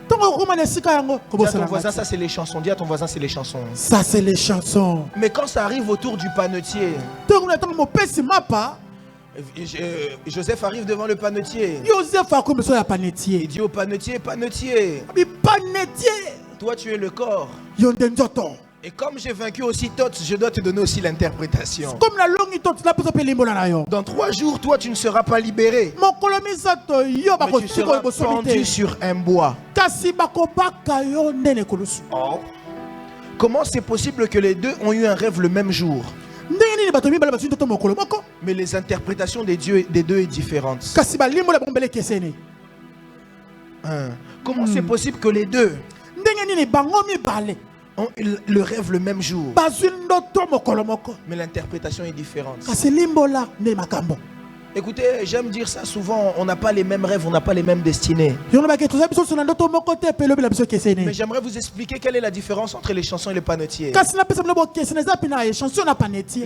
Dis à ton voisin, ça c'est les chansons. Dis à ton voisin, c'est les chansons. Ça c'est les chansons. Mais quand ça arrive autour du panetier, Joseph arrive devant le panetier. Il dit au panetier, panetier, toi tu es le corps. Et comme j'ai vaincu aussi Tot, je dois te donner aussi l'interprétation. Dans 3 jours, toi tu ne seras pas libéré. Mais tu seras pendu sur un bois. Oh. Comment c'est possible que les deux ont eu un rêve le même jour? Mais les interprétations des deux est différente. Comment c'est possible que les deux ont le rêve le même jour, mais l'interprétation est différente? Écoutez, j'aime dire ça souvent, on n'a pas les mêmes rêves, on n'a pas les mêmes destinées. Mais j'aimerais vous expliquer quelle est la différence entre les chansons et les panetiers.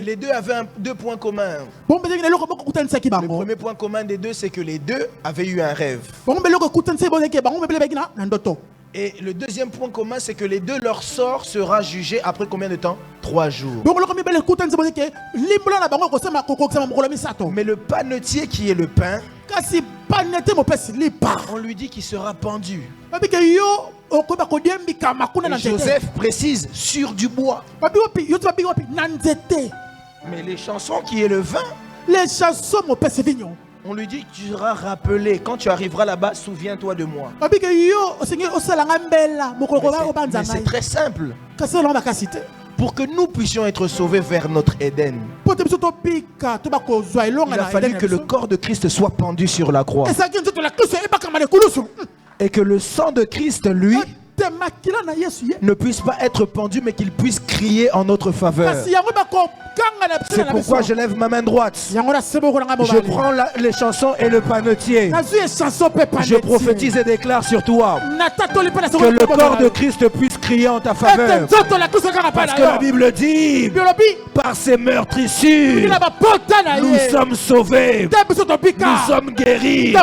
Les deux avaient 2 points communs. Le premier point commun des deux, c'est que les deux avaient eu un rêve. Et le deuxième point commun, c'est que les deux, leur sort sera jugé après combien de temps? 3 jours. Mais le panetier qui est le pain, on lui dit qu'il sera pendu. Et Joseph précise, sur du bois. Mais les chansons qui est le vin, on lui dit que tu seras rappelé. Quand tu arriveras là-bas, souviens-toi de moi. Mais c'est très simple. Pour que nous puissions être sauvés vers notre Éden, il a fallu que le corps de Christ soit pendu sur la croix. Et que le sang de Christ, lui, ne puisse pas être pendu, mais qu'il puisse crier en notre faveur. C'est pourquoi je lève ma main droite. Je prends les chansons et le panetier. Je prophétise et déclare sur toi que le corps de Christ puisse crier en ta faveur. Parce que la Bible dit, par ses meurtrissures, nous sommes sauvés, nous sommes guéris.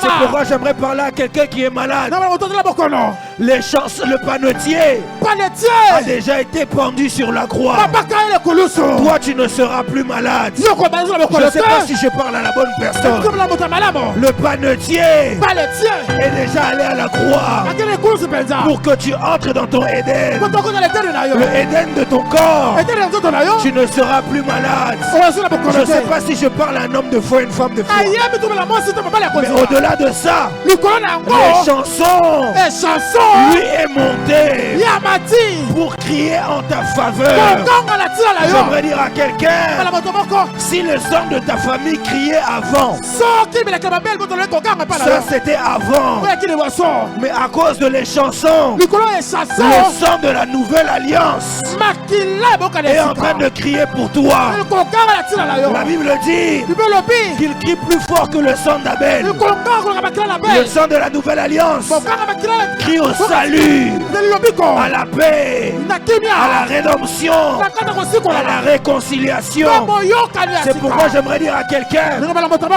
C'est pourquoi j'aimerais parler à quelqu'un qui est malade. Les chansons, le panetier a déjà été pendu sur la croix. Toi, tu ne seras plus malade. Je ne sais pas si je parle à la bonne personne. Le panetier est déjà allé à la croix pour que tu entres dans ton Éden. Le Éden de ton corps. Tu ne seras plus malade. Je ne sais pas si je parle à un homme de foi et une femme de foi. Mais au-delà de ça, les chansons, lui est monté pour crier en ta faveur. J'aimerais dire à quelqu'un, si le sang de ta famille criait avant, ça c'était avant. Mais à cause de les chansons, le sang de la nouvelle alliance est en train de crier pour toi. La Bible dit qu'il crie plus fort que le sang d'Abel. Le sang de la nouvelle alliance crie au salut, à la paix, à la rédemption, à la réconciliation. C'est pourquoi j'aimerais dire à quelqu'un,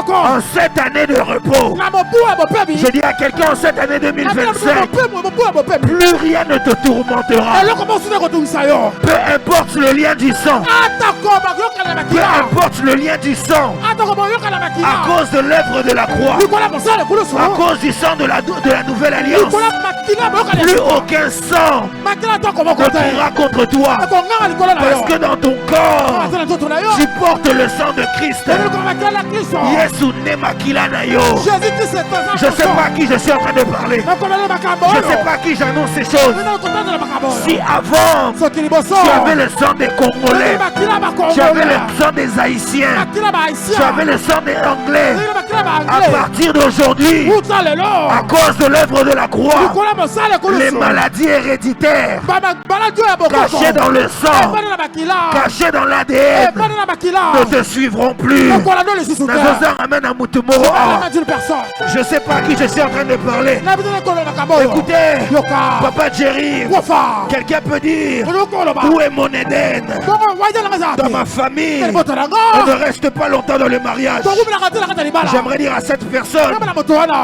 en cette année de repos, je dis à quelqu'un, en cette année 2025, plus rien ne te tourmentera. Peu importe le lien du sang, peu importe le lien du sang, à cause de l'œuvre de la croix, à cause du sang de la nouvelle alliance, plus aucun sang ne pourra contre toi. Parce que dans ton corps, tu portes le sang de Christ. Yesu nemakila na yo. Je ne sais pas à qui je suis en train de parler. Je ne sais pas à qui j'annonce ces choses. Si avant, tu avais le sang des Congolais, tu avais le sang des Haïtiens, tu avais le sang des Anglais, à partir d'aujourd'hui, à cause de l'œuvre de la croix, les maladies héréditaires cachées dans le sang, cachées dans l'ADN, ne te suivront plus. Je ne sais pas à qui je suis en train de parler. Écoutez, Papa Jerry, quelqu'un peut dire, où est mon Éden? Dans ma famille, on ne reste pas longtemps dans le mariage. j'aimerais dire à cette personne,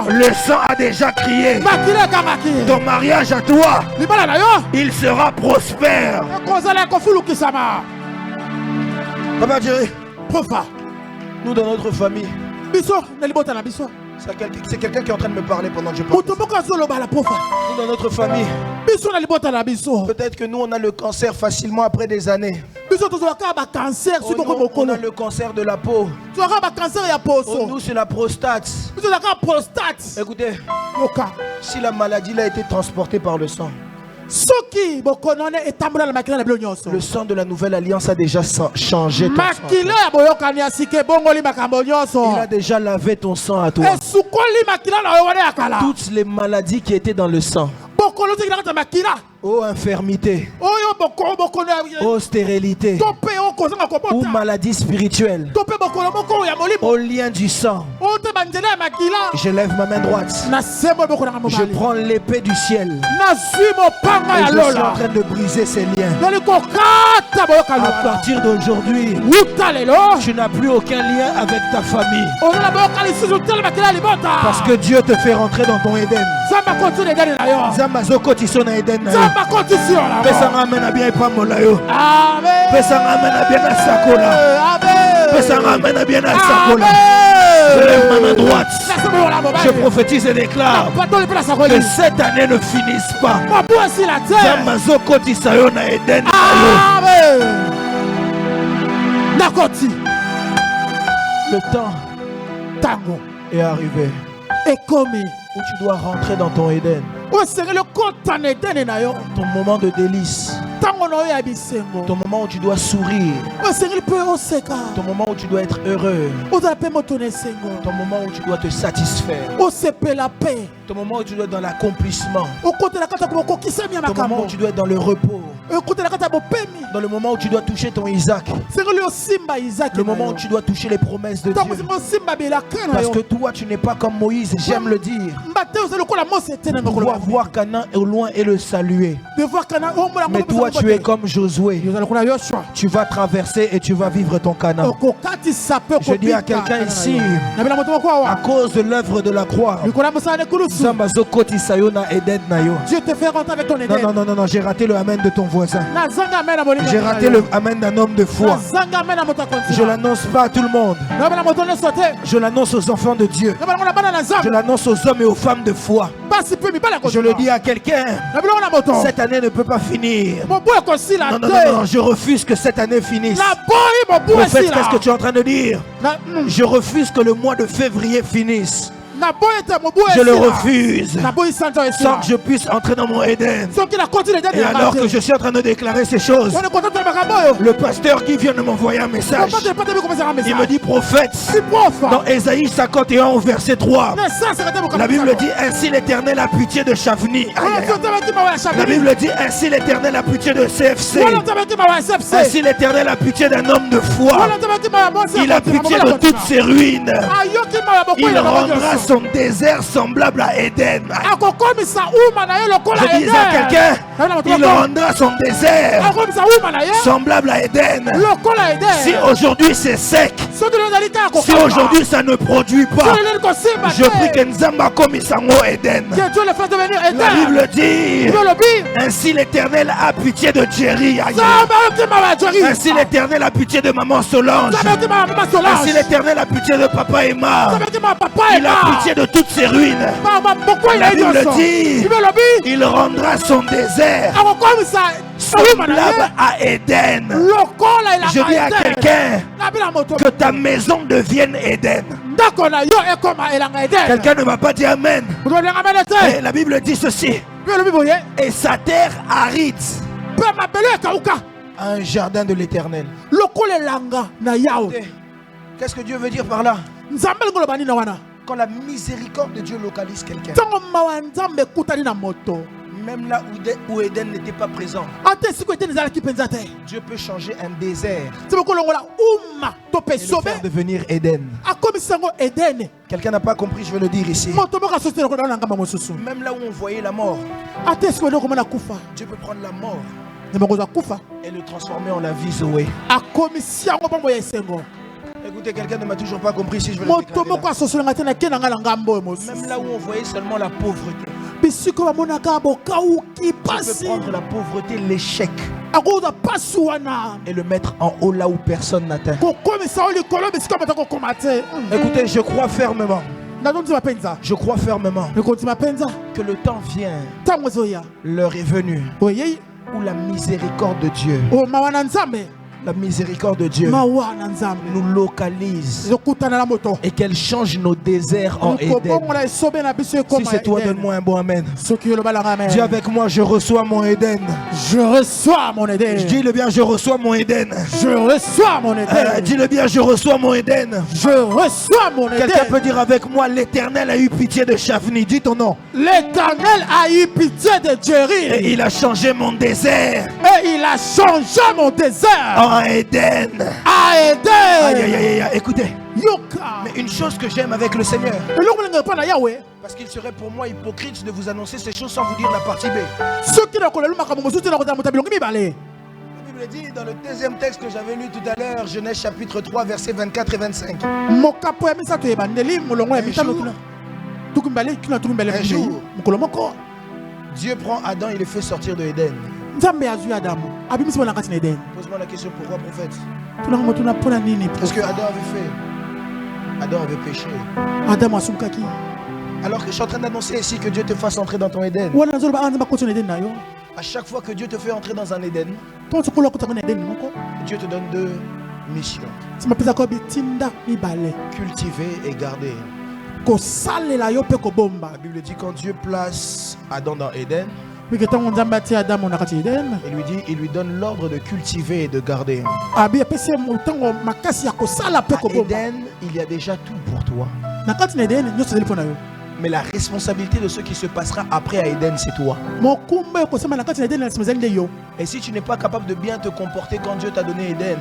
le sang a déjà crié. Ton mariage à toi, il sera prospère. Papa Jerry, nous dans notre famille, c'est quelqu'un qui est en train de me parler pendant que je parle. Nous dans notre famille, peut-être que nous on a le cancer facilement après des années. On a le cancer de la peau. Nous c'est la prostate. Écoutez, si la maladie là a été transportée par le sang, le sang de la nouvelle alliance a déjà changé ton sang. Il a déjà lavé ton sang à toi. Toutes les maladies qui étaient dans le sang. Oh infirmité, oh stérilité, oh maladie spirituelle, oh lien du sang. Je lève ma main droite. Je prends l'épée du ciel. Et je suis en train de briser ces liens. À partir d'aujourd'hui, tu n'as plus aucun lien avec ta famille. Parce que Dieu te fait rentrer dans ton Éden. Pesanga amena bien pa molayo. Amen. Pesanga amena bien na sakola. Amen. Pesanga amena bien na sakola. Je lève ma main droite. Je prophétise et déclare que cette année ne finisse pas. Zamazo koti sayo na Eden. Amen. Nakoti. Le temps est arrivé. Et comme où tu dois rentrer dans ton Éden. Ton moment de délice. Ton moment où tu dois sourire. Ton moment où tu dois être heureux. Ton moment où tu dois te satisfaire. Ton moment où tu dois être dans l'accomplissement. Ton moment où tu dois être dans le repos. Dans le moment où tu dois toucher ton Isaac. Le moment où tu dois toucher les promesses de Dieu. Parce que toi tu n'es pas comme Moïse, j'aime le dire. Pouvoir voir Canaan au loin et le saluer. Mais toi tu es comme Josué. Tu vas traverser et tu vas vivre ton Canaan. Je dis à quelqu'un ici, à cause de l'œuvre de la croix, Dieu te fait rentrer avec ton Éden. Non, j'ai raté le amen de ton voisin. J'ai raté le amen d'un homme de foi. Je l'annonce pas à tout le monde. Je l'annonce aux enfants de Dieu. Je l'annonce aux hommes et aux femmes de foi. Je le dis à quelqu'un, cette année ne peut pas finir. Non, je refuse que cette année finisse. Prophète, qu'est-ce que tu es en train de dire? Je refuse que le mois de février finisse. Je le refuse sans que je puisse entrer dans mon Éden. Et alors que je suis en train de déclarer ces choses, le pasteur qui vient de m'envoyer un message, il me dit prophète, dans Ésaïe 51 au verset 3, la Bible dit ainsi l'Éternel a pitié de Chavni. La Bible dit ainsi l'Éternel a pitié de CFC. Ainsi l'Éternel a pitié d'un homme de foi. Il a pitié de toutes ses ruines. Il rendra son désert semblable à Éden. Je disais à quelqu'un, il rendra son désert semblable à Éden. Si aujourd'hui c'est sec, si aujourd'hui ça ne produit pas, je prie que Nzamba komisango Éden. La Bible dit, ainsi l'Éternel a pitié de Jerry. Ainsi l'Éternel a pitié de maman Solange. Ainsi l'Éternel a pitié de papa Emma. Il a pitié de toutes ses ruines. La Bible dit, il rendra son désert semblable à Éden. Je dis à quelqu'un que ta maison devienne Éden. Quelqu'un ne m'a pas dit amen. Et la Bible dit ceci, et sa terre aride, un jardin de l'Éternel. Qu'est-ce que Dieu veut dire par là? Quand la miséricorde de Dieu localise quelqu'un, même là où Éden n'était pas présent, Dieu peut changer un désert et le faire devenir Éden. Quelqu'un n'a pas compris, je vais le dire ici. Même là où on voyait la mort, Dieu peut prendre la mort et le transformer en la vie Zoé. Écoutez, quelqu'un ne m'a toujours pas compris si je veux le déclarer là. Même là où on voyait seulement la pauvreté. Je peux prendre la pauvreté, l'échec, et le mettre en haut là où personne n'atteint. Écoutez, je crois fermement. Je crois fermement que le temps vient, l'heure est venue, où la miséricorde de Dieu, la miséricorde de Dieu nous localise et qu'elle change nos déserts en Éden. Si c'est toi, donne-moi un bon amen. Dis avec moi, je reçois mon Éden. Je reçois mon Éden. Je dis le bien, je reçois mon Éden. Je reçois mon Éden. Dis le bien, je reçois mon Éden. Je reçois mon Éden. Quelqu'un peut dire avec moi, l'Éternel a eu pitié de Chavni. Dis ton nom. L'Éternel a eu pitié de Jerry. Et il a changé mon désert. Et il a changé mon désert en Éden. À Éden. Aïe, aïe, aïe, aïe. Écoutez. Mais une chose que j'aime avec le Seigneur, parce qu'il serait pour moi hypocrite de vous annoncer ces choses sans vous dire la partie B. La Bible dit dans le deuxième texte que j'avais lu tout à l'heure, Genèse chapitre 3 versets 24 et 25. Un jour, Dieu prend Adam et le fait sortir de Éden. Pose-moi la question, pourquoi prophète? Qu'est-ce que Adam avait fait? Adam avait péché. Alors que je suis en train d'annoncer ici que Dieu te fasse entrer dans ton Éden. À chaque fois que Dieu te fait entrer dans un Éden, Dieu te donne deux missions. Cultiver et garder. La Bible dit quand Dieu place Adam dans Éden, il lui donne l'ordre de cultiver et de garder. À Éden, il y a déjà tout pour toi. Mais la responsabilité de ce qui se passera après à Éden, c'est toi. Et si tu n'es pas capable de bien te comporter quand Dieu t'a donné Éden,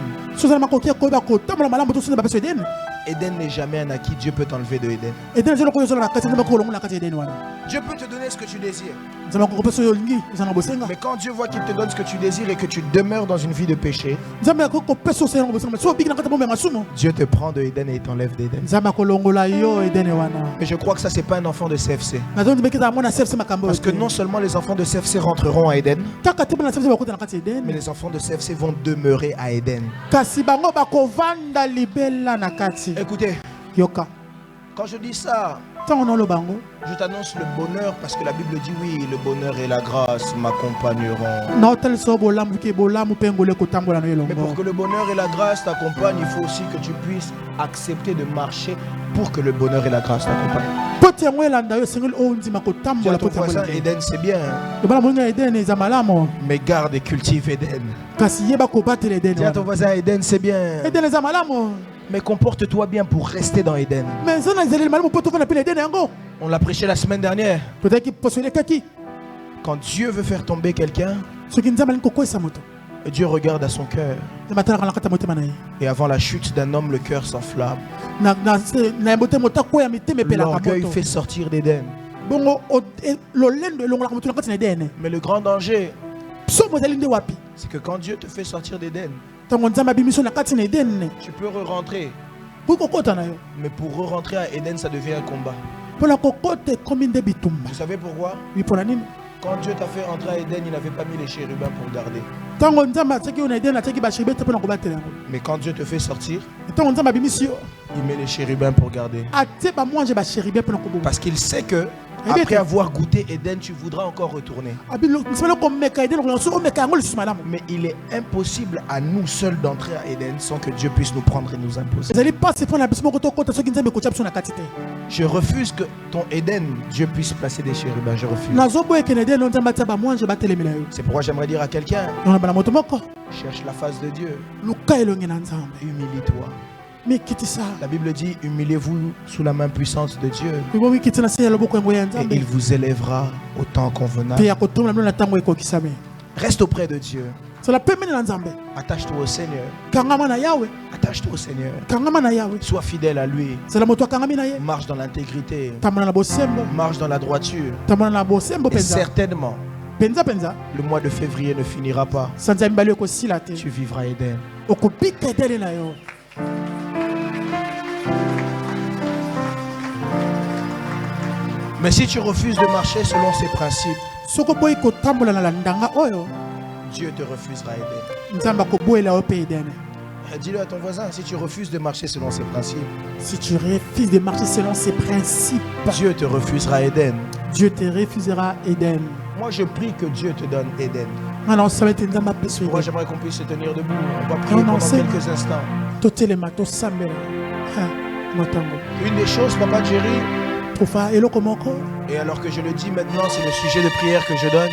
Éden n'est jamais un acquis. Dieu peut t'enlever de Éden. Dieu peut te donner ce que tu désires. Mais quand Dieu voit qu'il te donne ce que tu désires et que tu demeures dans une vie de péché, Dieu te prend de Éden et il t'enlève d'Éden. Mais je crois que ça, c'est pas un enfant de CFC. Parce que non seulement les enfants de CFC rentreront à Éden, mais les enfants de CFC vont demeurer à Éden. Écoutez, quand je dis ça, je t'annonce le bonheur parce que la Bible dit oui, le bonheur et la grâce m'accompagneront. Mais pour que le bonheur et la grâce t'accompagnent, il faut aussi que tu puisses accepter de marcher pour que le bonheur et la grâce t'accompagnent. Dis à ton voisin, Éden c'est bien, mais garde et cultive Éden. Dis à ton voisin, Éden c'est bien, mais comporte-toi bien pour rester dans Éden. On l'a prêché la semaine dernière. Quand Dieu veut faire tomber quelqu'un, Dieu regarde à son cœur. Et avant la chute d'un homme, le cœur s'enflamme. L'orgueil fait sortir d'Éden. Mais le grand danger, c'est que quand Dieu te fait sortir d'Éden, tu peux re-rentrer. Mais pour re-rentrer à Éden, ça devient un combat. Vous savez pourquoi? Quand Dieu t'a fait entrer à Éden, il n'avait pas mis les chérubins pour garder. Mais quand Dieu te fait sortir, il met les chérubins pour garder. Parce qu'il sait que après avoir goûté Éden, tu voudras encore retourner. Mais il est impossible à nous seuls d'entrer à Éden sans que Dieu puisse nous prendre et nous imposer. Je refuse que ton Éden, Dieu puisse placer des chérubins. Je refuse. C'est pourquoi j'aimerais dire à quelqu'un, cherche la face de Dieu. Humilie-toi. La Bible dit, humiliez-vous sous la main puissante de Dieu et il vous élèvera au temps convenable. Reste auprès de Dieu. Attache-toi au Seigneur. Attache-toi au Seigneur. Sois fidèle à lui. Marche dans l'intégrité. Marche dans la droiture. Et certainement, le mois de février ne finira pas. Tu vivras Éden. Mais si tu refuses de marcher selon ses principes, Dieu te refusera Éden. Dis-le à ton voisin, si tu refuses de marcher selon ses principes, si tu refuses de marcher selon ses principes, Dieu te refusera Éden. Dieu te refusera Éden. Moi je prie que Dieu te donne Éden. Moi j'aimerais qu'on puisse se tenir debout. On va prier pendant quelques instants. Une des choses, Papa Jerry, et alors que je le dis maintenant, c'est le sujet de prière que je donne,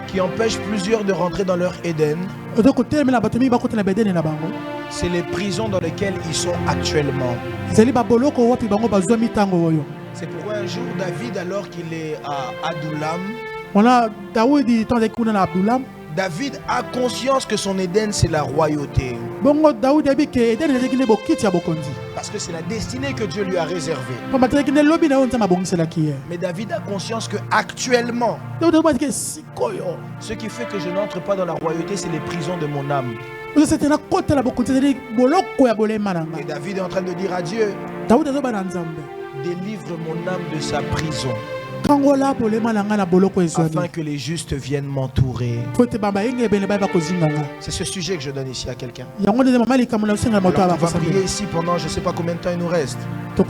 qui empêche plusieurs de rentrer dans leur Éden, c'est les prisons dans lesquelles ils sont actuellement. C'est pourquoi un jour David, alors qu'il est à Adullam, David a conscience que son Éden c'est la royauté. Parce que c'est la destinée que Dieu lui a réservée. Mais David a conscience que actuellement, ce qui fait que je n'entre pas dans la royauté, c'est les prisons de mon âme. Et David est en train de dire à Dieu, délivre mon âme de sa prison, afin que les justes viennent m'entourer. C'est ce sujet que je donne ici à quelqu'un. On va prier ici pendant je ne sais pas combien de temps il nous reste. 10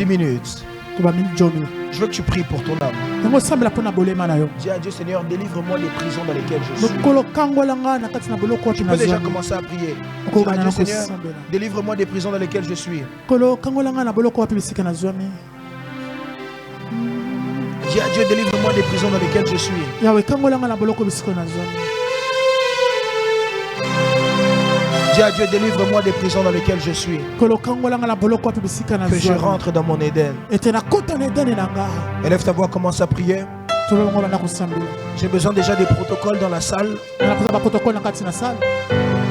minutes. Je veux que tu pries pour ton âme. Dis à Dieu, Seigneur, délivre-moi des prisons dans lesquelles je suis. Tu peux déjà commencer à prier. Dis à Dieu, Seigneur, délivre-moi des prisons dans lesquelles je suis. Dis à Dieu, délivre-moi des prisons dans lesquelles je suis. Dis à Dieu, délivre-moi des prisons dans lesquelles je suis. Que je rentre dans mon Éden. Élève ta voix, commence à prier. J'ai besoin déjà des protocoles dans la salle.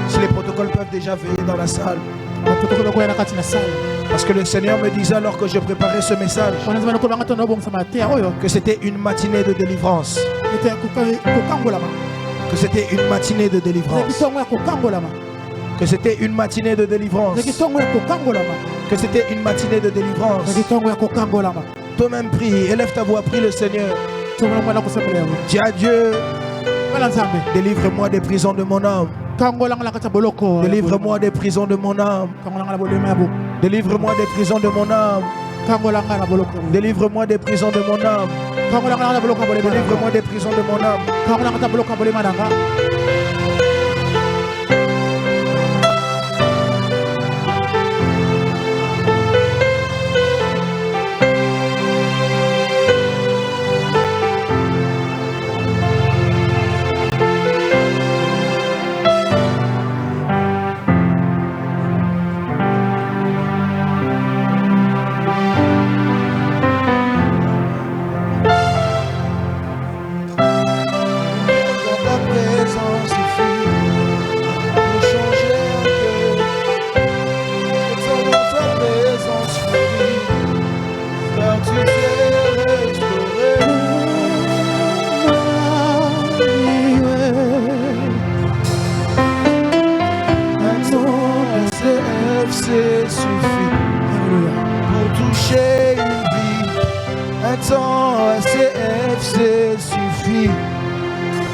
Si les protocoles peuvent déjà veiller dans la salle. Parce que le Seigneur me disait alors que je préparais ce message que c'était une matinée de délivrance. Que c'était une matinée de délivrance. Que c'était une matinée de délivrance. Que c'était une matinée de délivrance. Toi-même prie, élève ta voix, prie le Seigneur. Dis à Dieu, délivre-moi des prisons de mon âme. Délivre-moi des prisons de mon âme. Délivre-moi des prisons de mon âme. Délivre-moi des prisons de mon âme. Délivre-moi des prisons de mon âme.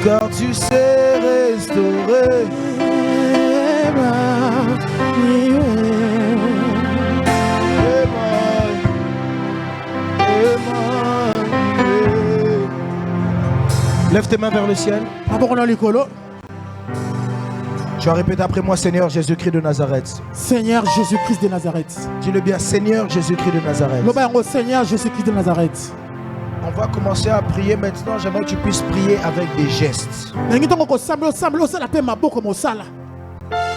Car tu sais restaurer. Lève tes mains vers le ciel. Tu vas répéter après moi, Seigneur Jésus-Christ de Nazareth. Seigneur Jésus-Christ de Nazareth. Dis-le bien, Seigneur Jésus-Christ de Nazareth. Seigneur Jésus-Christ de Nazareth. On va commencer à prier maintenant. J'aimerais que tu puisses prier avec des gestes.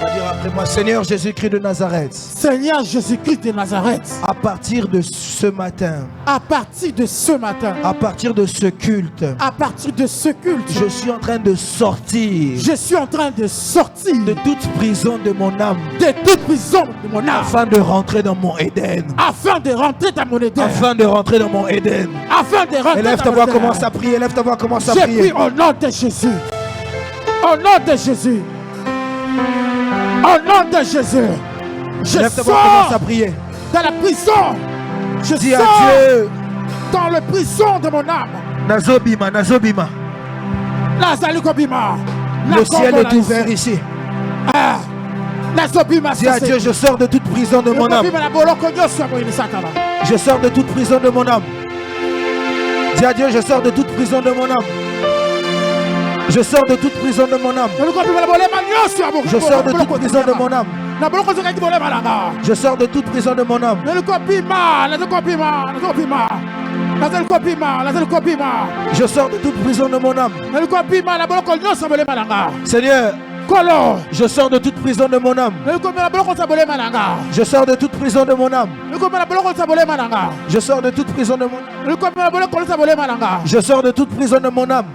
On va dire après moi, Seigneur Jésus-Christ de Nazareth. Seigneur Jésus-Christ de Nazareth. À partir de ce matin. À partir de ce matin. À partir de ce culte. À partir de ce culte. Je suis en train de sortir. Je suis en train de sortir. De toute prison de mon âme. De toute prison de mon âme. Afin de rentrer dans mon Éden. Afin de rentrer dans mon Éden. Afin de rentrer dans mon Éden. Afin de rentrer. Élève ta voix, commence à prier. Élève ta voix, commence à prier. Je prie au nom de Jésus. Au nom de Jésus. Au nom de Jésus, je sors. Commence à prier. Dans la prison. Je Dis à sors Dieu. dans la prison de mon âme. Nazobima, Nazobima. Le ciel est ouvert ici. Dis à Dieu, je sors de toute prison de mon âme. Je sors de toute prison de mon âme. Dis à Dieu, je sors de toute prison de mon âme. Je sors de toute prison de mon âme. Je sors de toute prison de mon âme. Je sors de toute prison de mon âme. Je sors de toute prison de mon âme. Seigneur, je sors de toute prison de mon âme. Je sors de toute prison de mon âme. Je sors de toute prison de mon âme. Je sors de toute prison de mon âme.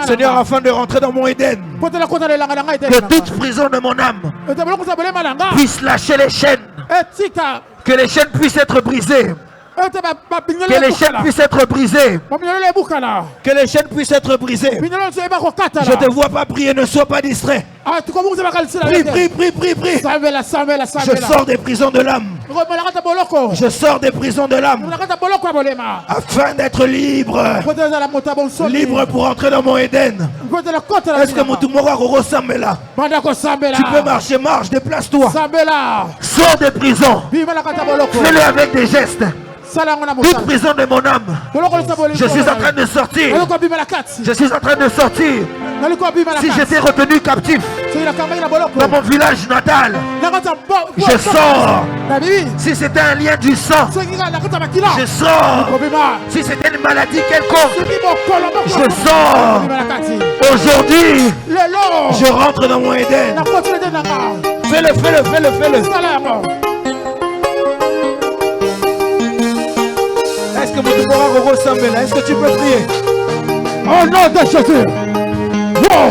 Seigneur, afin de rentrer dans mon Éden, que toute prison de mon âme puisse lâcher les chaînes, que les chaînes puissent être brisées. Que les chaînes puissent être brisées. Que les chaînes puissent être brisées. Je ne te vois pas prier, ne sois pas distrait. Prie, prie, prie, prie, prie. Je sors des prisons de l'âme. Je sors des prisons de l'âme afin d'être libre. Libre pour entrer dans mon Éden. Est-ce que mon Tumora ressemble là? Tu peux marcher, marche, déplace-toi. Sors des prisons. Fais-le avec des gestes. Toute prison de mon âme. Je suis en train de sortir. Je suis en train de sortir. Si j'étais retenu captif dans mon village natal, je sors. Si c'était un lien du sang, je sors. Si c'était une maladie quelconque, je sors. Aujourd'hui, je rentre dans mon Éden. Fais-le, fais-le, fais-le, fais-le. Est-ce que mon devoir ressemble là? Est-ce que tu peux prier? Au nom de Jésus.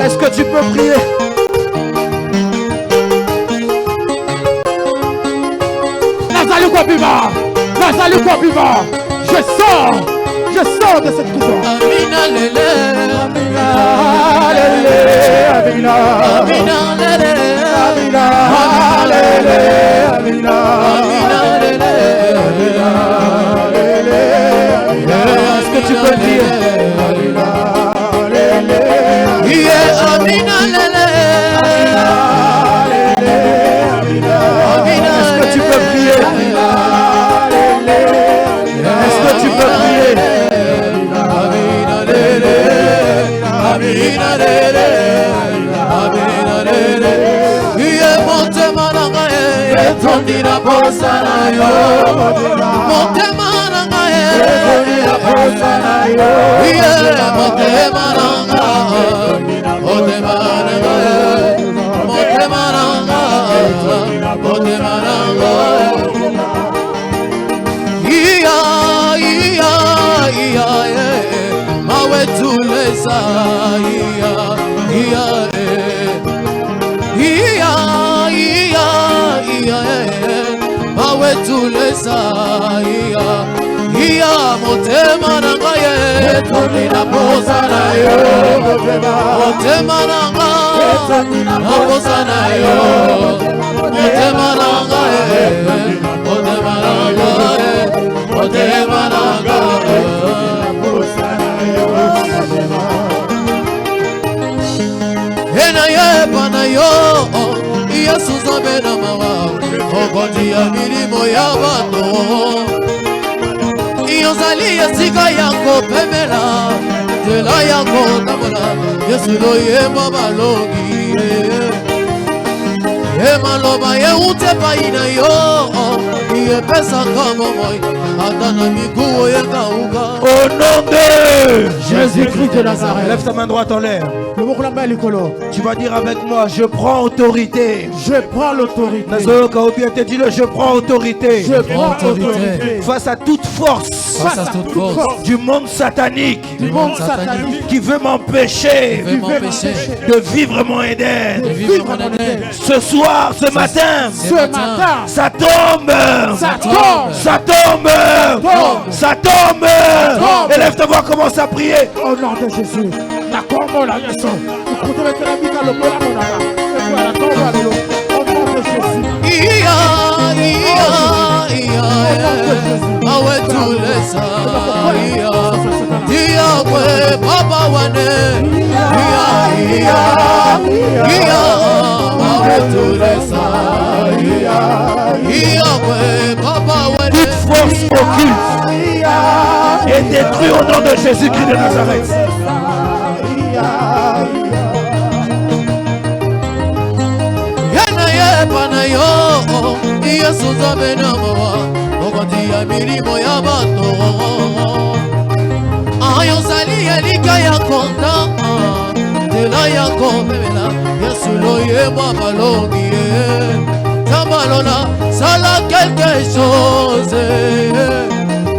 Est-ce que tu peux prier? Je sors de cette prison. Est-ce que tu peux prier? Est-ce que tu peux prier? Est-ce que tu peux prier? Yozali yasika yango pemela Jela yango tamola Yesulo yema balogi Yema loba ye ute paina yo Ye pesa kama moi Atana miguo ye kauka. Au nom de Jésus-Christ de Nazareth. Lève ta main droite en l'air. Tu vas dire avec moi, je prends autorité. Je prends l'autorité. Je prends autorité. Je prends autorité. Face à toute force. Face à toute force. Du monde satanique. Du monde satanique. Qui veut m'empêcher de vivre mon Éden. Ce soir, ce matin. Ça tombe. Ça tombe. Ça tombe. Ça tombe. Élève ta voix, commence à prier. Au nom de Jésus. La combo la yeso. Au nom de Jésus. Toresa Yahweh Baba Wane Yahweh Toresa Yahweh Baba Wane. Toute force occulte est détruite au nom de Jésus-Christ de Nazareth. Panayo, Yesu zamena mawa, okotia milimo ya bato. Ayo sali elika ya konta, tela ya komela, Yesu loye mwa balongi. Tamalola, sala quelque chose.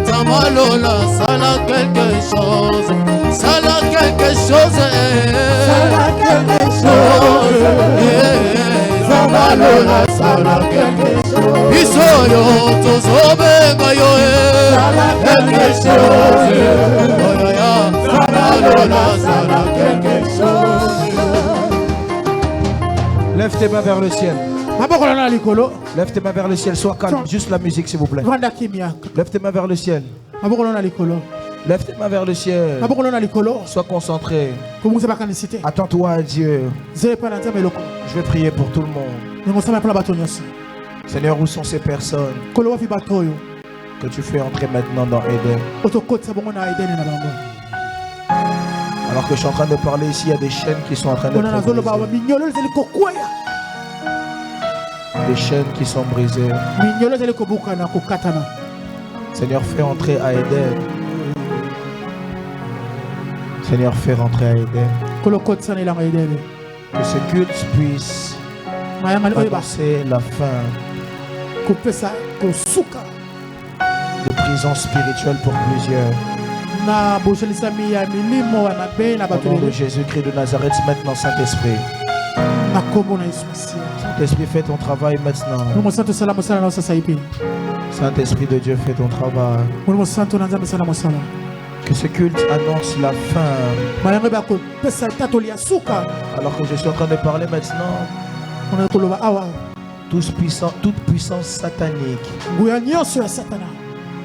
Tamalola, sala quelque chose. Sala quelque chose. Sala quelque chose. Samalola sala quelque chose. Isoyo tozobenga yo sala quelque chose. Samalola sala quelque chose. Lève tes mains vers le ciel. Lève tes mains vers le ciel. Sois calme. Juste la musique s'il vous plaît. Lève tes mains vers le ciel. Lève tes mains vers le ciel. Sois concentré. Attends-toi à Dieu. Je vais prier pour tout le monde. Seigneur, où sont ces personnes que tu fais entrer maintenant dans Éden? Alors que je suis en train de parler ici, il y a des chaînes qui sont en train d'être brisées. Des chaînes qui sont brisées. Seigneur, fais entrer à Éden. Seigneur, fais rentrer à Éden. Que ce culte puisse annoncer la fin de prison spirituelle pour plusieurs. Au nom de Jésus-Christ de Nazareth, maintenant, Saint-Esprit. Saint-Esprit, fais ton travail maintenant. Saint-Esprit de Dieu, fais ton travail. Que ce culte annonce la fin. Alors que je suis en train de parler maintenant, toute puissance satanique,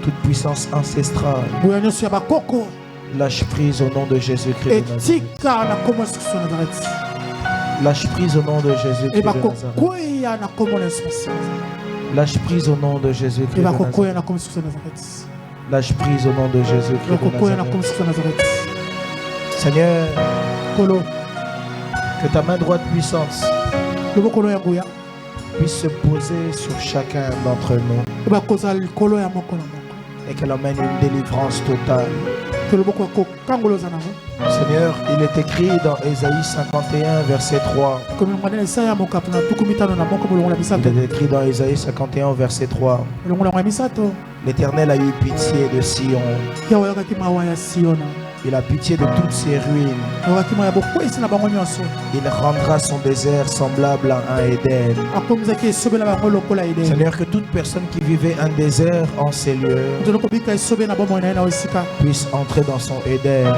toute puissance ancestrale, lâche prise au nom de Jésus-Christ de Nazareth. Lâche prise au nom de Jésus-Christ de Nazareth. Lâche prise au nom de Jésus-Christ de Nazareth. Lâche prise au nom de Jésus-Christ de Nazareth. Seigneur, que ta main droite puissante puisse se poser sur chacun d'entre nous et qu'elle amène une délivrance totale. Seigneur, il est écrit dans Ésaïe 51 verset 3. Il est écrit dans Ésaïe 51 verset 3. L'Éternel a eu pitié de Sion. Il a pitié de toutes ses ruines. Il rendra son désert semblable à un Éden. Seigneur, que toute personne qui vivait un désert en ces lieux puisse entrer dans son Éden.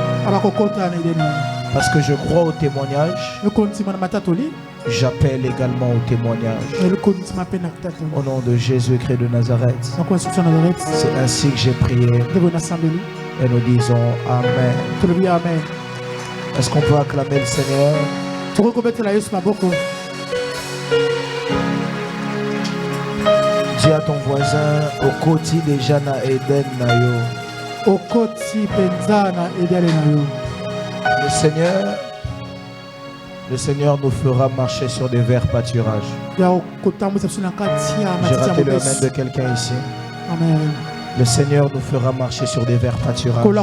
Parce que je crois au témoignage, j'appelle également au témoignage. Au nom de Jésus-Christ de Nazareth. C'est ainsi que j'ai prié. Et nous disons Amen. Est-ce qu'on peut acclamer le Seigneur? Dis à ton voisin, au côté déjà na Eden nayo. Le Seigneur nous fera marcher sur des verts pâturages. J'ai raté le amen de quelqu'un ici. Amen. Le Seigneur nous fera marcher sur des verts pâturages. Amen.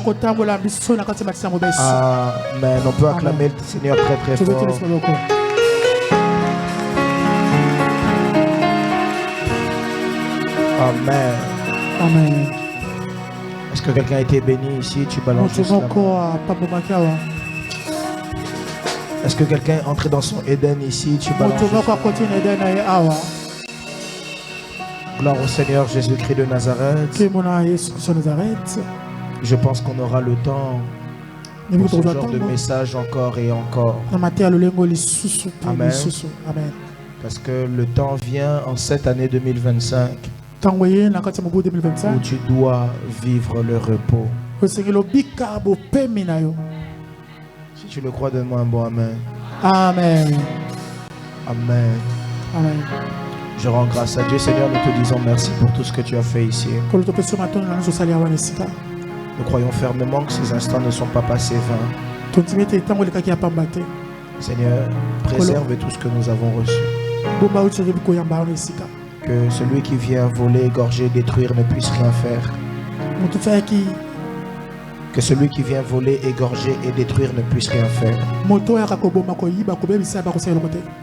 On peut acclamer le Seigneur très très fort. Amen. Amen. Est-ce que quelqu'un a été béni ici? Tu balances juste la main. Est-ce que quelqu'un est entré dans son Éden ici? Tu balances juste la main. Gloire au Seigneur Jésus-Christ de Nazareth. Je pense qu'on aura le temps pour ce genre de message encore et encore. Amen. Parce que le temps vient en cette année 2025. où tu dois vivre le repos. Si tu le crois, donne-moi un bon amen. Amen. Amen. Amen. Je rends grâce à Dieu, Seigneur, nous te disons merci pour tout ce que tu as fait ici. Nous croyons fermement que ces instants ne sont pas passés vains. Seigneur, préserve tout ce que nous avons reçu. Que celui qui vient voler, égorger, détruire ne puisse rien faire. Que celui qui vient voler, égorger et détruire ne puisse rien faire.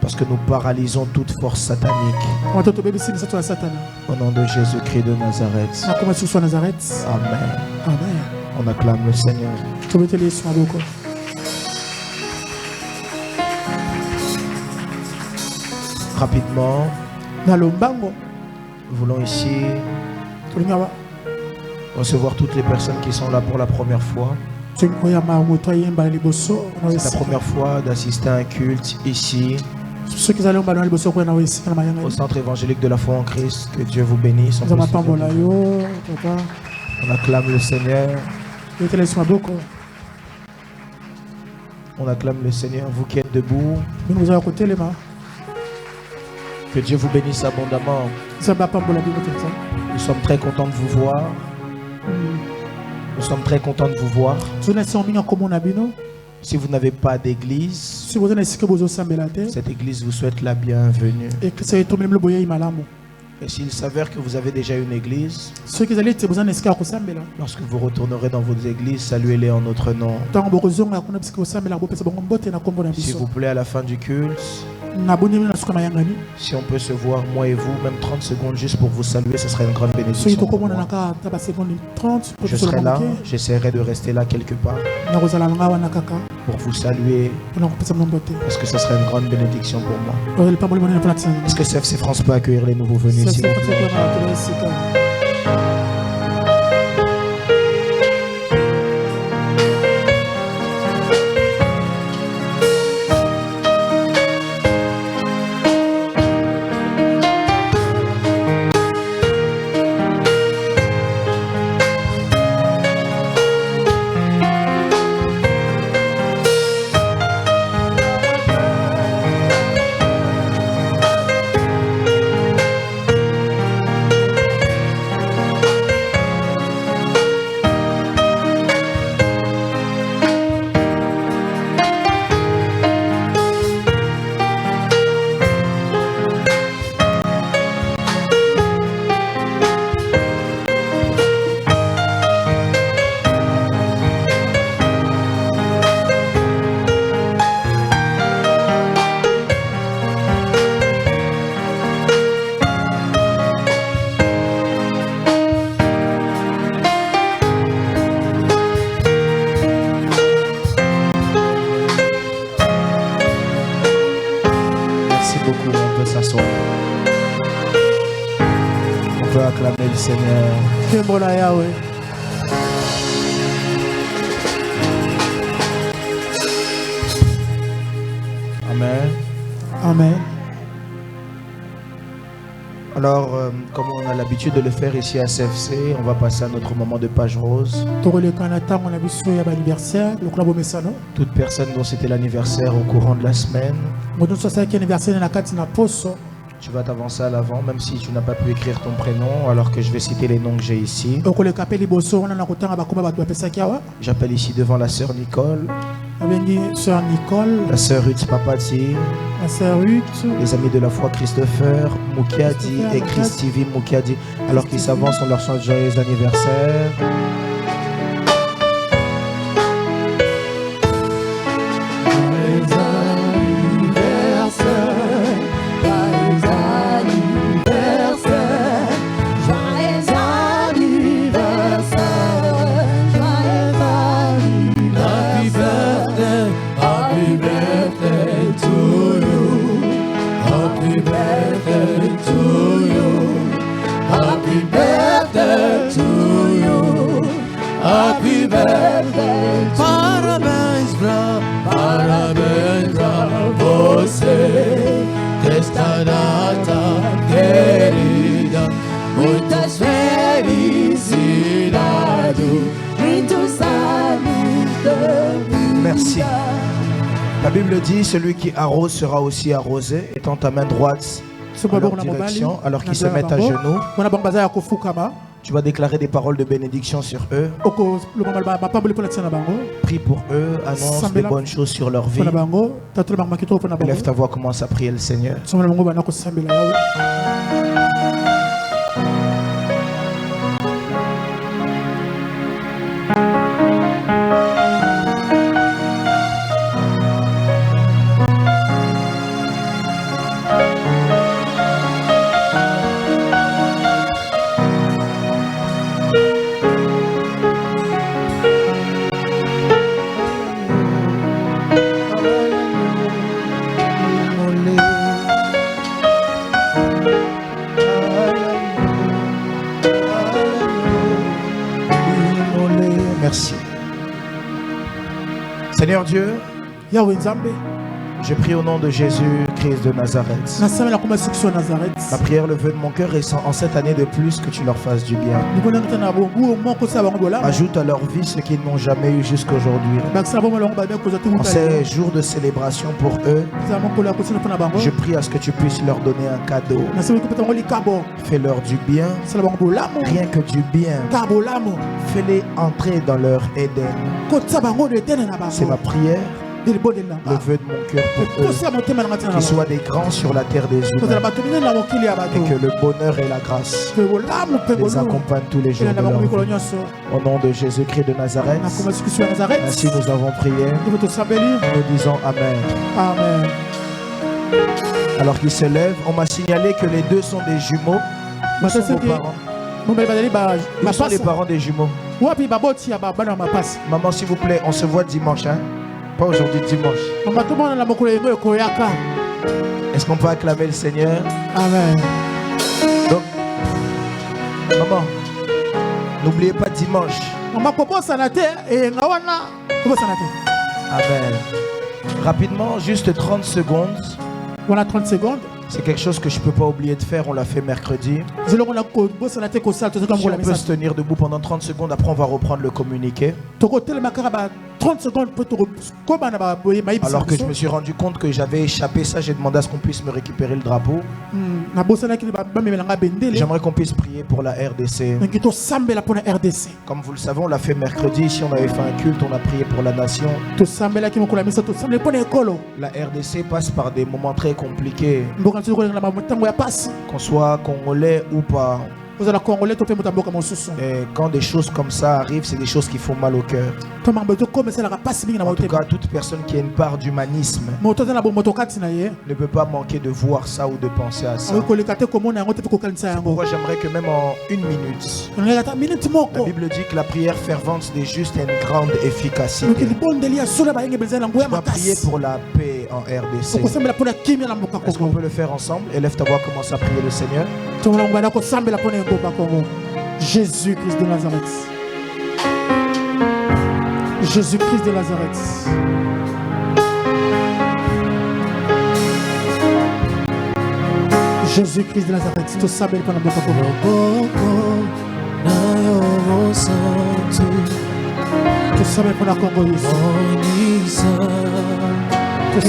Parce que nous paralysons toute force satanique. Au nom de Jésus-Christ de Nazareth. Amen. Amen. On acclame le Seigneur. Rapidement, nous voulons ici recevoir toutes les personnes qui sont là pour la première fois. C'est la première fois d'assister à un culte ici au centre évangélique de la foi en Christ. Que Dieu vous bénisse. On acclame le Seigneur. On acclame le Seigneur. Vous qui êtes debout, que Dieu vous bénisse abondamment. Nous sommes très contents de vous voir. Nous sommes très contents de vous voir. Si vous n'avez pas d'église, cette église vous souhaite la bienvenue. Et s'il s'avère que vous avez déjà une église, lorsque vous retournerez dans vos églises, saluez-les en notre nom. S'il vous plaît, à la fin du culte, si on peut se voir, moi et vous, même 30 secondes juste pour vous saluer, ce serait une grande bénédiction. Je serai là, j'essaierai de rester là quelque part pour vous saluer, parce que ce serait une grande bénédiction pour moi. Est-ce que CFC France peut accueillir les nouveaux venus, s'il vous plaît? Acclamer le Seigneur. Amen. Amen. Alors, comme on a l'habitude de le faire ici à CFC, on va passer à notre moment de page rose. Toute personne dont c'était l'anniversaire au courant de la semaine, tu vas t'avancer à l'avant, même si tu n'as pas pu écrire ton prénom, alors que je vais citer les noms que j'ai ici. J'appelle ici devant la sœur Nicole, la sœur Ruth Papati, les amis de la foi Christopher Moukiadi et Christivi Moukiadi. Alors qu'ils s'avancent, on leur chante joyeux anniversaire. Parabéns pra você, esta data querida, muito dit, celui qui arrose sera aussi arrosé. Étends ta main droite en leur direction, alors qu'ils se mettent à genoux. Tu vas déclarer des paroles de bénédiction sur eux. Prie pour eux, annonce des bonnes choses sur leur vie. Lève ta voix, commence à prier le Seigneur. Merci. Seigneur Dieu, je prie au nom de Jésus-Christ de Nazareth. Ma prière, le vœu de mon cœur est en cette année de plus que tu leur fasses du bien. Ajoute à leur vie ce qu'ils n'ont jamais eu jusqu'aujourd'hui. En ces jours de célébration pour eux, je prie à ce que tu puisses leur donner un cadeau. Fais-leur du bien, rien que du bien. Fais-les entrer dans leur Éden. C'est ma prière. Le vœu de mon cœur pour eux, qu'ils soient des grands sur la terre des humains, et que le bonheur et la grâce les accompagnent tous les jours de leur vie. Au nom de Jésus-Christ de Nazareth, ainsi nous avons prié, nous disons Amen. Amen. Alors qu'ils se lèvent, on m'a signalé que les deux sont des jumeaux. Où sont vos parents? Où sont les parents des jumeaux? Maman, s'il vous plaît, on se voit dimanche, hein? Pas aujourd'hui, dimanche. Est-ce qu'on peut acclamer le Seigneur? Amen. Donc, maman, n'oubliez pas dimanche. Amen. Rapidement, juste 30 secondes. Voilà 30 secondes. C'est quelque chose que je ne peux pas oublier de faire. On l'a fait mercredi. Si on peut se tenir debout pendant 30 secondes, après on va reprendre le communiqué. 30 secondes pour alors que je me suis rendu compte que j'avais échappé ça, j'ai demandé à ce qu'on puisse me récupérer le drapeau. J'aimerais qu'on puisse prier pour la RDC. Comme vous le savez, on l'a fait mercredi. Ici, on avait fait un culte, on a prié pour la nation. La RDC passe par des moments très compliqués. Qu'on soit congolais ou pas. Et quand des choses comme ça arrivent, c'est des choses qui font mal au cœur. En tout cas, toute personne qui a une part d'humanisme ne peut pas manquer de voir ça ou de penser à ça. Pourquoi j'aimerais que même en une minute, la Bible dit que la prière fervente des justes a une grande efficacité. Je vais prier pour la paix en RDC. Est-ce qu'on peut le faire ensemble? Élève ta voix, commence à prier le Seigneur. Jésus-Christ de Nazareth. Jésus-Christ de Nazareth. Jésus-Christ de Nazareth. Tu sabes pour la boca tu sabes pour la Congo. Tu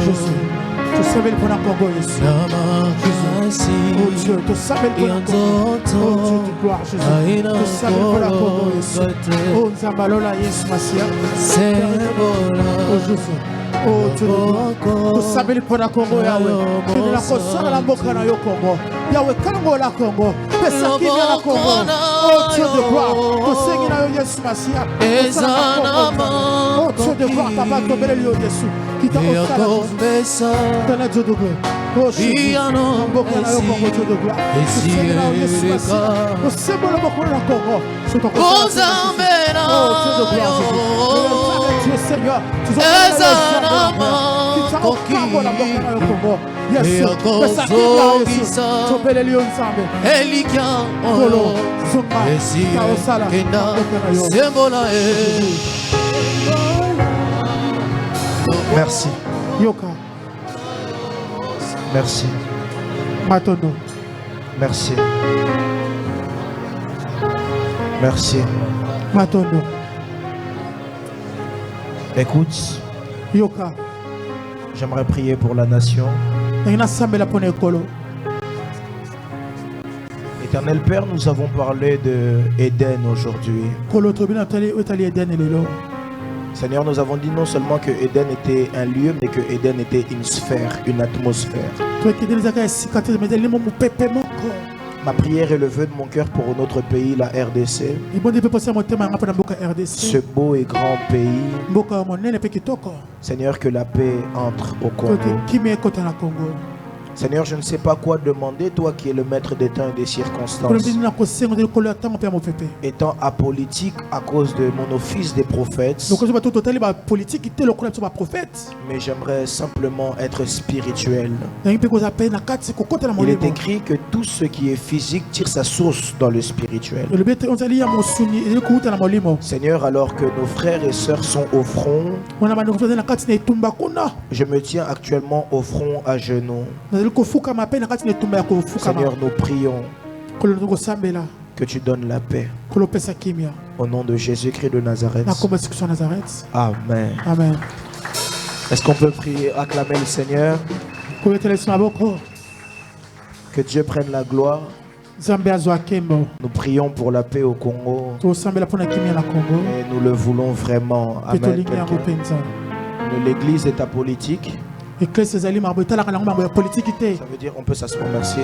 Jésus. Tu savais le bon accord, Jésus. Oh Dieu, tu savais le bon accord. Oh Dieu de gloire, Jésus. Tu savais le bon accord, Jésus. Oh Nzambalola, Yesu Masia. Oh Jésus. Oh Dieu de gloire. Tu savais le bon accord, Yahweh. Tu ne la console la boca na yo Congo. Yahweh, Congo la Congo. Pesa qui vient la Congo. Oh Dieu de gloire. Tu sais na yo Yesu Masia. Oh Dieu de gloire, papa, tu belle lieu Jésus. Qui t'a offert la Dieu de gloire. Oh Jésus, Mboka na yo Congo Dieu de gloire. Tu sais na yo Yesu Masia. Tu sais bon le Mboka na Congo. C'est ton Dieu de gloire. Dieu Seigneur. Tu sais qui t'a offert la Mboka na yo Congo. Yes, pesa qui vient Yesu. Tu belle lieu ensemble. Elika Kolo, Zumba, Kaosala, Merci. Yoka. Merci. Matondo. Merci. Merci. Matondo. Écoute, j'aimerais prier pour la nation. Éternel Père, nous avons parlé de Éden aujourd'hui. Seigneur, nous avons dit non seulement que Éden était un lieu, mais que Éden était une sphère, une atmosphère. Ma prière est le vœu de mon cœur pour notre pays, la RDC. Ce beau et grand pays. Seigneur, que la paix entre au Congo. Seigneur, je ne sais pas quoi demander, toi qui es le maître des temps et des circonstances. Étant apolitique à cause de mon office des prophètes, mais j'aimerais simplement être spirituel. Il est écrit que tout ce qui est physique tire sa source dans le spirituel. Seigneur, alors que nos frères et sœurs sont au front, je me tiens actuellement au front à genoux. Seigneur, nous prions que tu donnes la paix. Au nom de Jésus-Christ de Nazareth. Amen. Amen. Est-ce qu'on peut prier, acclamer le Seigneur? Que Dieu prenne la gloire. Nous prions pour la paix au Congo. Et nous le voulons vraiment. Amen. L'église est apolitique. Ça veut dire qu'on peut s'asseoir, merci.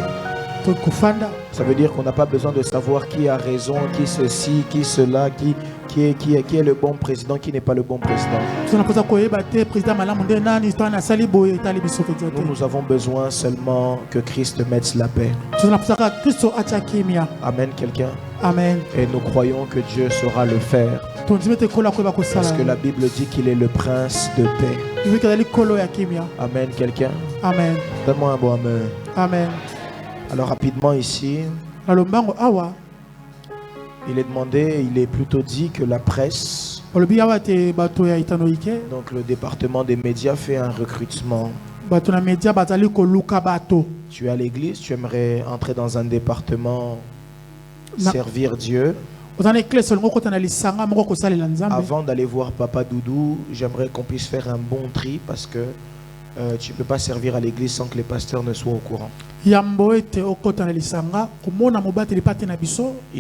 Ça veut dire qu'on n'a pas besoin de savoir qui a raison, qui ceci, qui cela, qui est le bon président, qui n'est pas le bon président. Nous avons besoin seulement que Christ mette la paix. Amen, quelqu'un. Amen. Et nous croyons que Dieu saura le faire. Parce que la Bible dit qu'il est le prince de paix. Amen, quelqu'un. Amen. Donne-moi un bon amen. Amen. Alors rapidement ici, il est demandé, il est plutôt dit que la presse, donc le département des médias fait un recrutement. Tu es à l'église, tu aimerais entrer dans un département, servir Dieu. Avant d'aller voir Papa Doudou, j'aimerais qu'on puisse faire un bon tri parce que tu ne peux pas servir à l'église sans que les pasteurs ne soient au courant. Il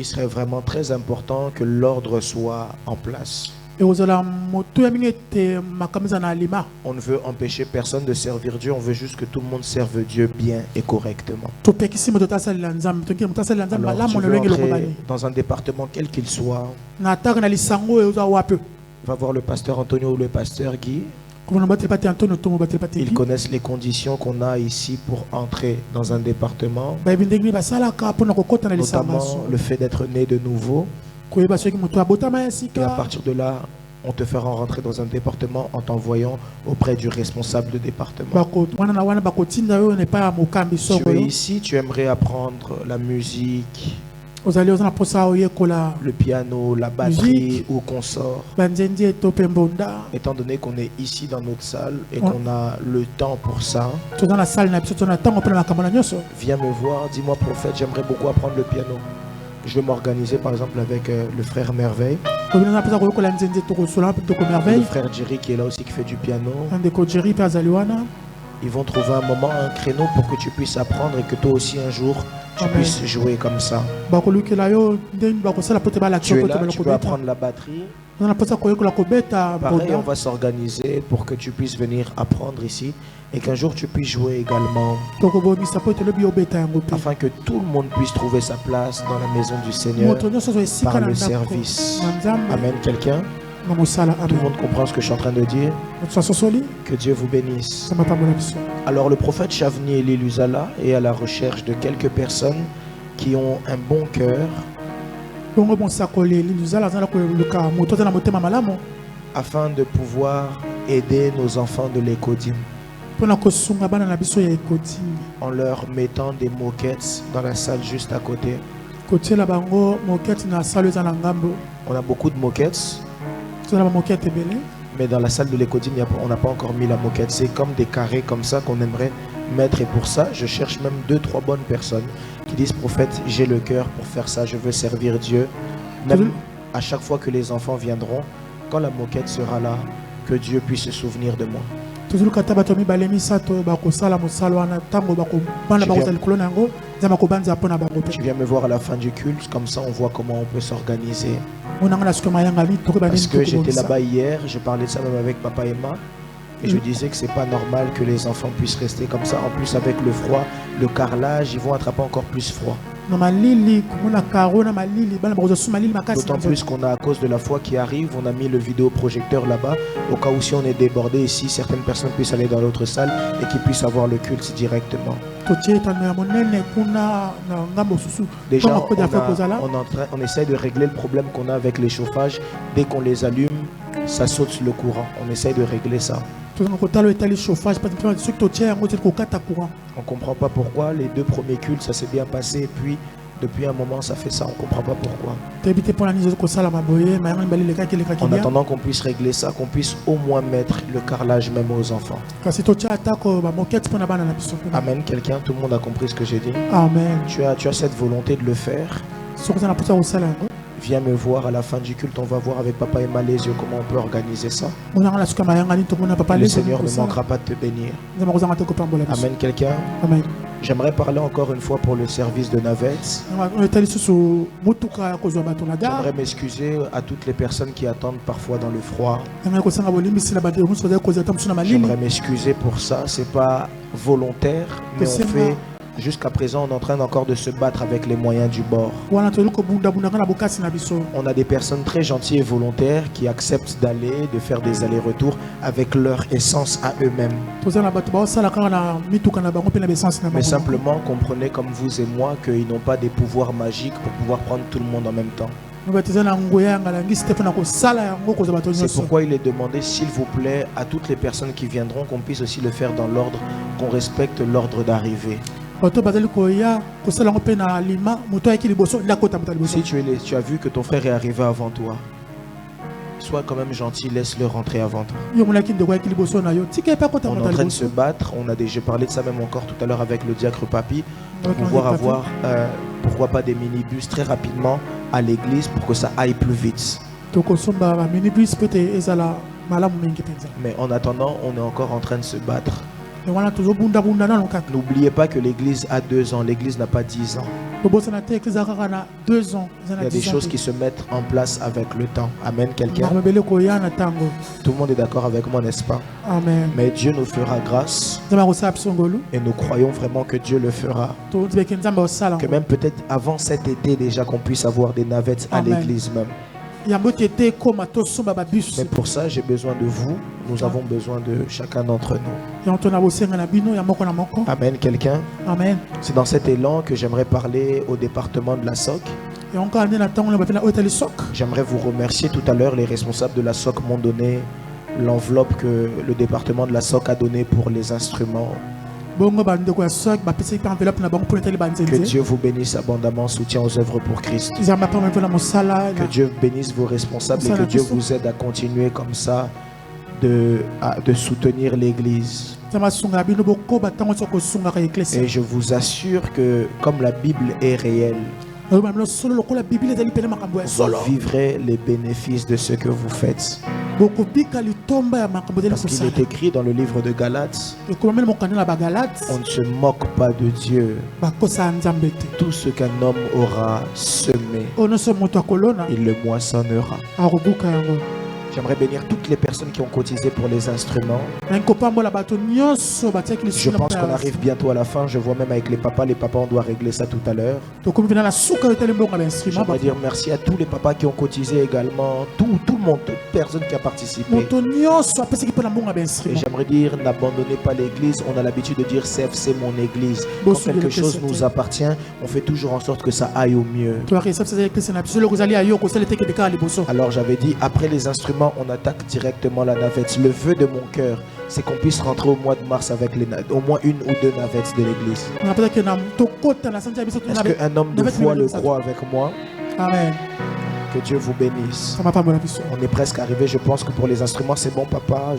serait vraiment très important que l'ordre soit en place. On ne veut empêcher personne de servir Dieu, on veut juste que tout le monde serve Dieu bien et correctement. Alors, tu veux entrer dans un département quel qu'il soit, va voir le pasteur Antonio ou le pasteur Guy. Ils connaissent les conditions qu'on a ici pour entrer dans un département, notamment le fait d'être né de nouveau. Et à partir de là, on te fera rentrer dans un département en t'envoyant auprès du responsable de département. Tu es ici, tu aimerais apprendre la musique, le piano, la batterie ou consort. Étant donné qu'on est ici dans notre salle et qu'on a le temps pour ça, viens me voir, dis-moi prophète, j'aimerais beaucoup apprendre le piano. Je vais m'organiser par exemple avec le frère Merveille, le frère Jerry qui est là aussi qui fait du piano. Ils vont trouver un moment, un créneau pour que tu puisses apprendre et que toi aussi un jour tu puisses jouer comme ça. Tu es là, tu peux apprendre la batterie. Pareil, on va s'organiser pour que tu puisses venir apprendre ici et qu'un jour tu puisses jouer également, afin que tout le monde puisse trouver sa place dans la maison du Seigneur par le service. Amen, quelqu'un. Tout le monde comprend ce que je suis en train de dire. Que Dieu vous bénisse. Alors le prophète Chavni Eli Luzala est à la recherche de quelques personnes qui ont un bon cœur, afin de pouvoir aider nos enfants de l'Ecodim en leur mettant des moquettes dans la salle juste à côté. On a beaucoup de moquettes, mais dans la salle de l'Ecodim, on n'a pas encore mis la moquette. C'est comme des carrés comme ça qu'on aimerait mettre. Et pour ça, je cherche même 2-3 bonnes personnes qui disent, prophète, j'ai le cœur pour faire ça, je veux servir Dieu. Même à chaque fois que les enfants viendront, quand la moquette sera là, que Dieu puisse se souvenir de moi. Je viens me voir à la fin du culte, comme ça on voit comment on peut s'organiser. Parce que j'étais là-bas hier, je parlais de ça même avec Papa Emma. Et je disais que c'est pas normal que les enfants puissent rester comme ça. En plus avec le froid, le carrelage, ils vont attraper encore plus froid. D'autant plus qu'on a, à cause de la foi qui arrive, on a mis le vidéoprojecteur là-bas, au cas où si on est débordé ici, certaines personnes puissent aller dans l'autre salle et qu'ils puissent avoir le culte directement. Déjà, on essaie de régler le problème qu'on a avec les chauffages. Dès qu'on les allume, ça saute le courant. On essaie de régler ça. On ne comprend pas pourquoi. Les 2 premiers cultes, ça s'est bien passé. Et puis, depuis un moment, ça fait ça. On ne comprend pas pourquoi. En attendant qu'on puisse régler ça, qu'on puisse au moins mettre le carrelage même aux enfants. Amen. Quelqu'un, tout le monde a compris ce que j'ai dit. Amen. Tu as cette volonté de le faire. Viens me voir à la fin du culte, on va voir avec Papa et Malaisio comment on peut organiser ça. Le Seigneur ne manquera pas de te bénir. Amen, quelqu'un. Amen. J'aimerais parler encore une fois pour le service de navette. J'aimerais m'excuser à toutes les personnes qui attendent parfois dans le froid. J'aimerais m'excuser pour ça, c'est pas volontaire, mais on fait... Jusqu'à présent, on est en train encore de se battre avec les moyens du bord. On a des personnes très gentilles et volontaires qui acceptent d'aller, de faire des allers-retours avec leur essence à eux-mêmes. Mais simplement, comprenez comme vous et moi qu'ils n'ont pas des pouvoirs magiques pour pouvoir prendre tout le monde en même temps. C'est pourquoi il est demandé, s'il vous plaît, à toutes les personnes qui viendront, qu'on puisse aussi le faire dans l'ordre, qu'on respecte l'ordre d'arrivée. Si tu as vu que ton frère est arrivé avant toi, sois quand même gentil, laisse-le rentrer avant toi. On est en train de se battre, je parlais de ça même encore tout à l'heure avec le diacre Papi, pour pouvoir avoir, pourquoi pas des minibus très rapidement à l'église pour que ça aille plus vite. Mais en attendant, on est encore en train de se battre. N'oubliez pas que l'église a 2 ans, l'église n'a pas 10 ans. Il y a des choses qui se mettent en place avec le temps. Amen, quelqu'un. Tout le monde est d'accord avec moi, n'est-ce pas? Amen. Mais Dieu nous fera grâce. Et nous croyons vraiment que Dieu le fera. Que même peut-être avant cet été déjà qu'on puisse avoir des navettes à l'église même. Mais pour ça, j'ai besoin de vous. Nous avons besoin de chacun d'entre nous. Amen, quelqu'un. Amen. C'est dans cet élan que j'aimerais parler au département de la SOC. J'aimerais vous remercier. Tout à l'heure, les responsables de la SOC m'ont donné l'enveloppe que le département de la SOC a donnée pour les instruments. Que Dieu vous bénisse abondamment, soutien aux œuvres pour Christ. Que Dieu bénisse vos responsables et que Dieu vous aide à continuer comme ça de soutenir l'église. Et je vous assure que comme la Bible est réelle, vous vivrez les bénéfices de ce que vous faites. Parce qu'il est écrit dans le livre de Galates, on ne se moque pas de Dieu. Tout ce qu'un homme aura semé, il le moissonnera. J'aimerais bénir toutes les personnes qui ont cotisé pour les instruments. Je pense qu'on arrive bientôt à la fin. Je vois même avec les papas, on doit régler ça tout à l'heure. J'aimerais dire merci à tous les papas qui ont cotisé également. Tout le monde, toute personne qui a participé. Et j'aimerais dire, n'abandonnez pas l'église. On a l'habitude de dire, c'est mon église. Quand quelque chose nous appartient, on fait toujours en sorte que ça aille au mieux. Alors j'avais dit, après les instruments, on attaque directement la navette. Le vœu de mon cœur, c'est qu'on puisse rentrer au mois de mars avec au moins 1 ou 2 navettes de l'église. Est-ce qu'un homme de foi le croit avec moi? Amen. Que Dieu vous bénisse. On est presque arrivé. Je pense que pour les instruments, c'est bon, papa.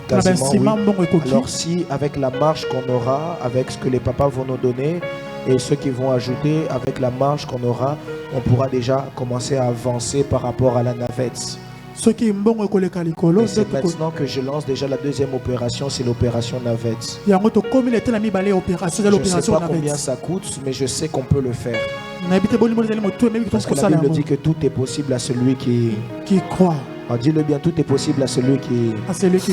Quasiment, oui. Alors si avec la marge qu'on aura, avec ce que les papas vont nous donner et ceux qui vont ajouter, avec la marge qu'on aura, on pourra déjà commencer à avancer par rapport à la navette. C'est maintenant que je lance déjà la deuxième opération, c'est l'opération navette. Je ne sais pas combien ça coûte, mais je sais qu'on peut le faire. Parce que la Bible dit que tout est possible à celui qui croit. Dis-le bien, tout est possible à celui qui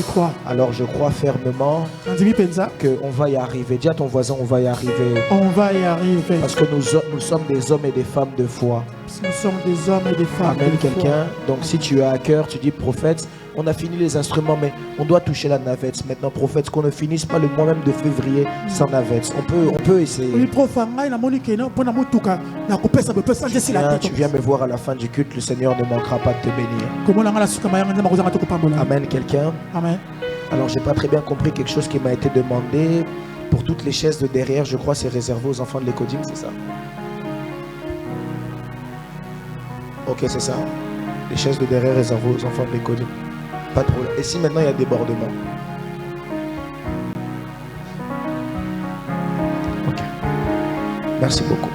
croit. Alors je crois fermement qu'on va y arriver. Dis à ton voisin, on va y arriver. On va y arriver. Parce que nous sommes des hommes et des femmes de foi. Nous sommes des hommes et des femmes. Amen, quelqu'un. Donc si tu as à cœur, tu dis prophète, on a fini les instruments, mais on doit toucher la navette. Maintenant, prophète, qu'on ne finisse pas le mois même de février sans navette. On peut essayer. Tu viens me voir à la fin du culte, le Seigneur ne manquera pas de te bénir. Amen, quelqu'un. Amen. Alors, j'ai pas très bien compris quelque chose qui m'a été demandé. Pour toutes les chaises de derrière, je crois que c'est réservé aux enfants de l'écoding, c'est ça? Ok, c'est ça. Les chaises de derrière réservées aux enfants de l'écoding. Pas de problème. Et si maintenant il y a débordement? Ok. Merci beaucoup.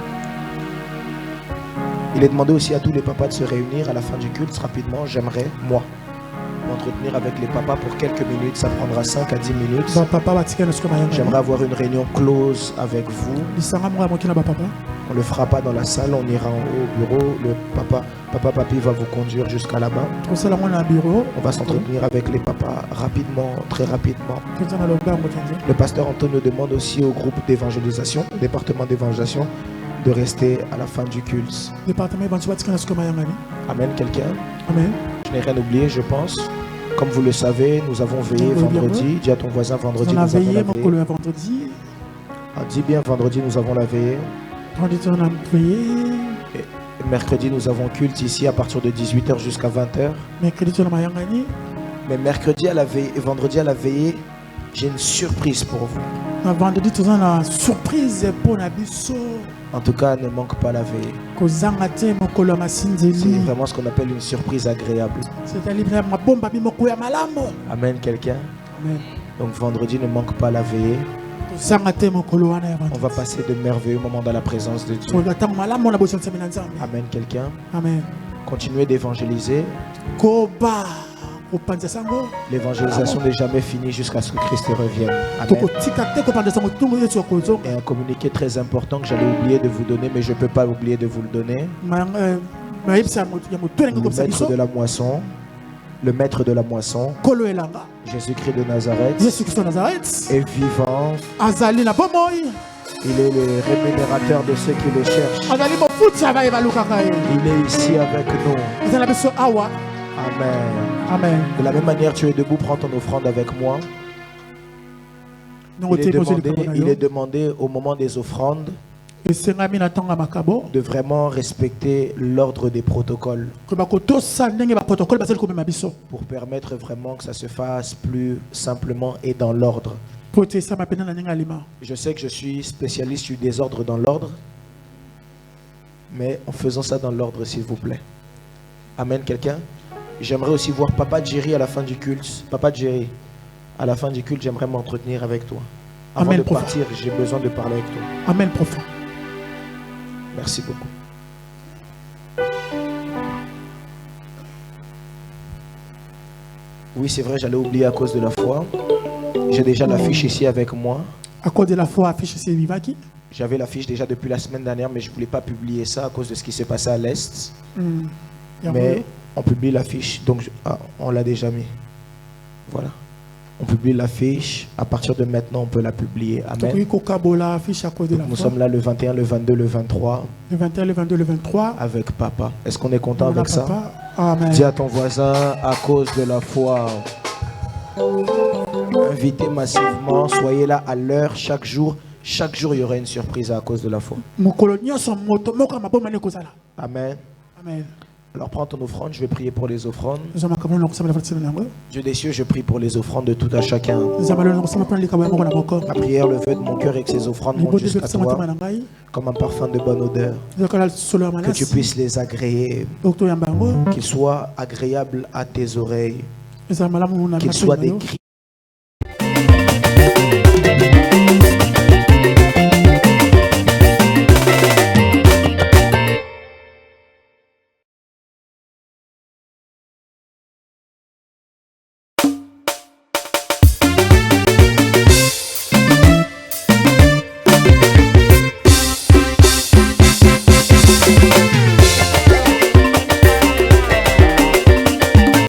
Il est demandé aussi à tous les papas de se réunir à la fin du culte rapidement. J'aimerais, moi, m'entretenir avec les papas pour quelques minutes. Ça prendra 5 à 10 minutes. J'aimerais avoir une réunion close avec vous. On ne le fera pas dans la salle, on ira en haut au bureau. Le papa Papi va vous conduire jusqu'à là-bas. On va s'entretenir avec les papas rapidement, très rapidement. Le pasteur Anton nous demande aussi au groupe d'évangélisation, au département d'évangélisation, de rester à la fin du culte. Amen, quelqu'un? Amen. Je n'ai rien oublié, je pense. Comme vous le savez, nous avons veillé vendredi. Dis à ton voisin, vendredi, nous avons la veillée. Dis bien, vendredi, nous avons la veillée. Et mercredi, nous avons culte ici à partir de 18h jusqu'à 20h. Mais mercredi à la veillée et vendredi à la veillée, j'ai une surprise pour vous. En tout cas, ne manque pas la veillée. C'est vraiment ce qu'on appelle une surprise agréable. Amen, quelqu'un? Donc vendredi, ne manque pas la veillée. On va passer de merveilleux moments dans la présence de Dieu. Amen, quelqu'un? Amen. Continuez d'évangéliser. L'évangélisation n'est jamais finie jusqu'à ce que Christ revienne. Amen. Et un communiqué très important que j'allais oublier de vous donner, mais je ne peux pas oublier de vous le donner. Le maître de la moisson. Le maître de la moisson, Jésus-Christ de Nazareth, est vivant. Il est le rémunérateur de ceux qui le cherchent. Il est ici avec nous. Amen. Amen. De la même manière, tu es debout, prends ton offrande avec moi. Il est demandé au moment des offrandes de vraiment respecter l'ordre des protocoles pour permettre vraiment que ça se fasse plus simplement et dans l'ordre. Je sais que je suis spécialiste du désordre dans l'ordre, mais en faisant ça dans l'ordre, s'il vous plaît. Amen, quelqu'un? J'aimerais aussi voir Papa Jerry à la fin du culte. Papa Jerry, à la fin du culte, j'aimerais m'entretenir avec toi. Avant de partir, j'ai besoin de parler avec toi. Amen, prophète. Merci beaucoup. Oui, c'est vrai, j'allais oublier à cause de la foi. J'ai déjà l'affiche ici avec moi. À cause de la foi, affiche ici Vivaki. J'avais l'affiche déjà depuis la semaine dernière, mais je ne voulais pas publier ça à cause de ce qui s'est passé à l'Est. Mais on publie l'affiche, donc on l'a déjà mis. Voilà. On publie l'affiche. À partir de maintenant, on peut la publier. Amen. Nous sommes là le 21, le 22, le 23. Le 21, le 22, le 23. Avec Papa. Est-ce qu'on est content avec ça? Amen. Dis à ton voisin, à cause de la foi. Invitez massivement. Soyez là à l'heure, chaque jour. Chaque jour, il y aura une surprise à cause de la foi. Amen. Amen. Alors prends ton offrande, je vais prier pour les offrandes. Dieu des cieux, je prie pour les offrandes de tout à chacun. La prière, le vœu de mon cœur et que ces offrandes montent jusqu'à toi comme un parfum de bonne odeur. Que tu puisses les agréer, qu'ils soient agréables à tes oreilles, qu'ils soient des cris